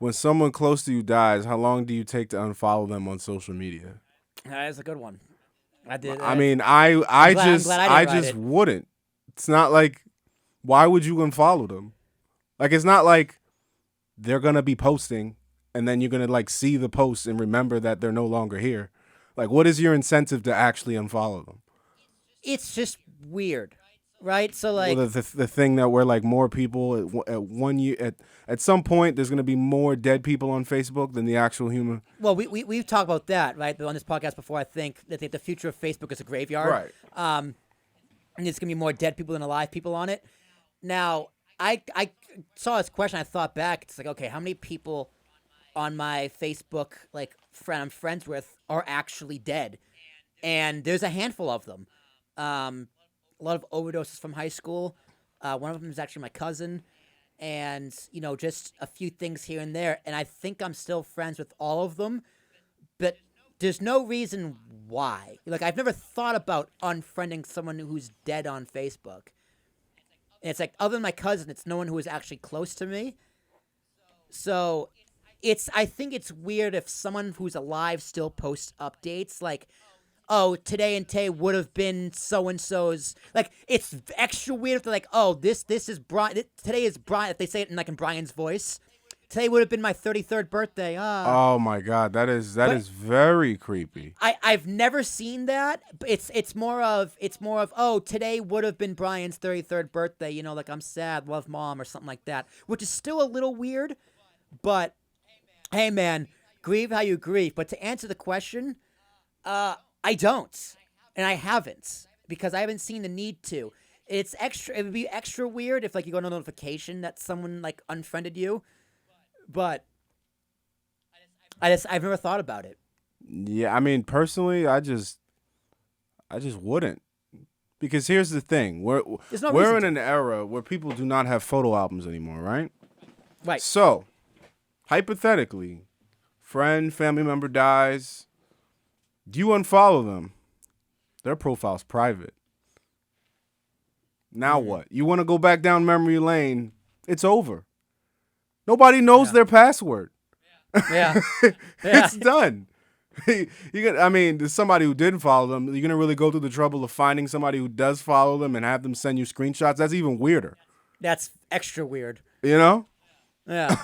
when someone close to you dies, how long do you take to unfollow them on social media? That is a good one. I did. I mean, I'm glad I I didn't write just it. wouldn't. It's not like why would you unfollow them? Like it's not like they're gonna be posting and then you're gonna like see the post and remember that they're no longer here. Like, what is your incentive to actually unfollow them? It's just weird, right? So Well, like, the thing that we're like more people at one year at some point there's gonna be more dead people on Facebook than the actual human. well, we've talked about that, right, on this podcast before. I think that the future of Facebook is a graveyard. Right. Um, and there's gonna be more dead people than alive people on it. Now, I saw this question. I thought back. It's like, okay, how many people on my Facebook like friend I'm friends with are actually dead? And there's a handful of them. A lot of overdoses from high school. One of them is actually my cousin, and just a few things here and there. And I think I'm still friends with all of them, but there's no reason why. Like I've never thought about unfriending someone who's dead on Facebook. And it's like other than my cousin, it's no one who is actually close to me. So I think it's weird if someone who's alive still posts updates like, oh, today and today would have been so and so's. Like it's extra weird if they're like, oh, this is Brian. Today is Brian. If they say it in like in Brian's voice, today would have been my 33rd birthday. Oh my god, that But is very creepy. I've never seen that. But it's more of oh, today would have been Brian's 33rd birthday. Like I'm sad, love mom or something like that, which is still a little weird. But hey, man, grieve how you grieve. But to answer the question, I don't, and I haven't because I haven't seen the need to. It's extra. It would be extra weird if like you got a notification that someone like unfriended you, but I've never thought about it. Yeah, I mean personally, I just wouldn't. Because here's the thing, There's no we're reason in to. an era where people do not have photo albums anymore, right? Right. So, hypothetically, friend, family member dies, do you unfollow them? Their profile's private. Now what? You want to go back down memory lane? It's over. Nobody knows Yeah. their password. Yeah. Yeah. It's done. I mean, there's somebody who didn't follow them. You're gonna really go through the trouble of finding somebody who does follow them and have them send you screenshots. That's even weirder. That's extra weird. You know? Yeah.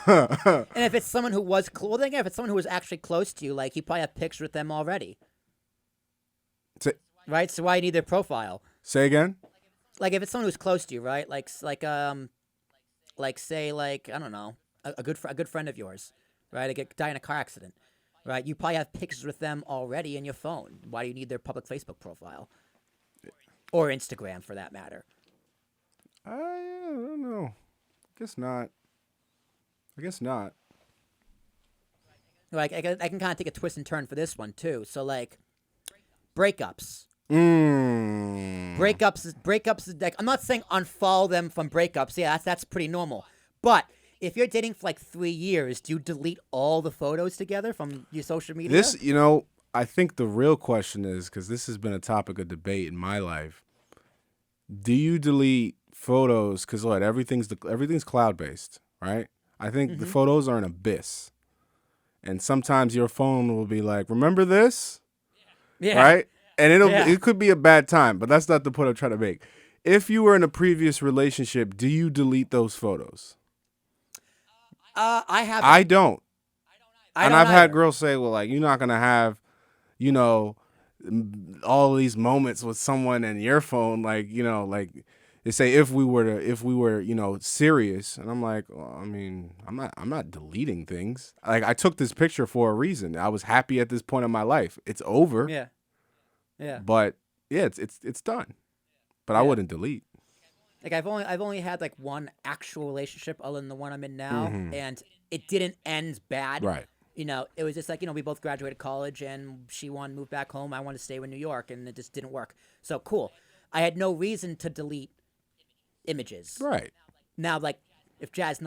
And if it's someone who was well, then again, if it's someone who was actually close to you, like you probably have pictures with them already, say, right? So why you need their profile? say again. Like if it's someone who's close to you, right? Like say like I don't know, a good friend of yours, right? Die in a car accident, right? You probably have pictures with them already in your phone. Why do you need their public Facebook profile or Instagram for that matter? I don't know. Guess not. I guess not. Like I can kind of take a twist and turn for this one too. So like breakups. Breakups is like I'm not saying unfollow them from breakups. Yeah, that's pretty normal. But if you're dating for like 3 years, do you delete all the photos together from your social media? This, I think the real question is because this has been a topic of debate in my life. Do you delete photos? Because what everything's cloud based, right? I think the photos are an abyss, and sometimes your phone will be like, "Remember this?" Yeah. Right? And Yeah. it could be a bad time, but that's not the point I'm trying to make. If you were in a previous relationship, do you delete those photos? I haven't. I don't. I And don't I've had either. girls say, well, like, you're not going to have, you know, all of these moments with someone in your phone. Like, like they say, if we were, serious. And I'm like, well, I mean, I'm not deleting things. Like, I took this picture for a reason. I was happy at this point in my life. It's over, Yeah. Yeah. but yeah, it's done. But I Yeah. wouldn't delete. Like I've only had like one actual relationship other than the one I'm in now, Mhm. and it didn't end bad. Right. It was just like we both graduated college, and she wanted to move back home. I wanted to stay in New York, and it just didn't work. So cool. I had no reason to delete images. Right. Now, like if Jazz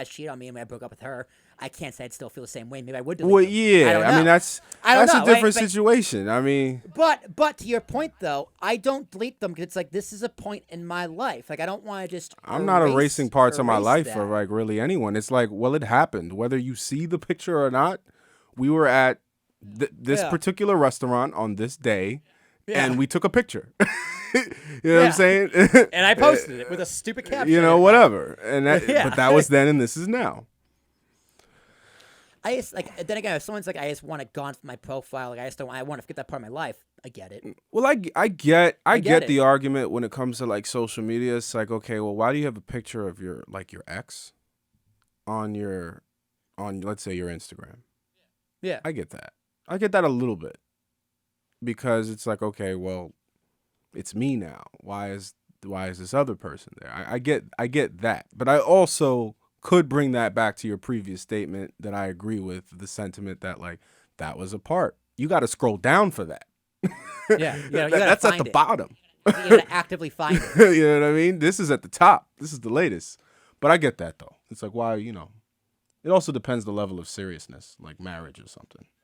cheated on me and I broke up with her, I can't say I'd still feel the same way. Maybe I would delete Well, them. I yeah. don't I mean, know. I don't that's a know, right? different situation. I mean, But to your point though, I don't delete them because it's like this is a point in my life. Like I don't want to just I'm not erasing parts of my erase life for that. like really anyone. It's like, well, it happened. Whether you see the picture or not, we were at this Yeah. particular restaurant on this day, Yeah. and we took a picture. You know what I'm Yeah. saying? And I posted it with a stupid caption. You I know, didn't write. whatever. And that, Yeah. but that was then, and this is now. I just like then again, if someone's like, I just want it gone from my profile, like I just don't, I want to forget that part of my life. I get it. Well, I get get the it. argument when it comes to like social media. It's like, okay, well, why do you have a picture of your like your ex on your on let's say your Instagram? Yeah. I get that. I get that a little bit because it's like, okay, well, it's me now. Why is this other person there? I get that, but I also could bring that back to your previous statement that I agree with the sentiment that like that was a part. You got to scroll down for that. Yeah. You gotta That's at find the it. bottom. You gotta actively find it. You know what I mean? This is at the top. This is the latest. But I get that though. It's like why, it also depends the level of seriousness, like marriage or something.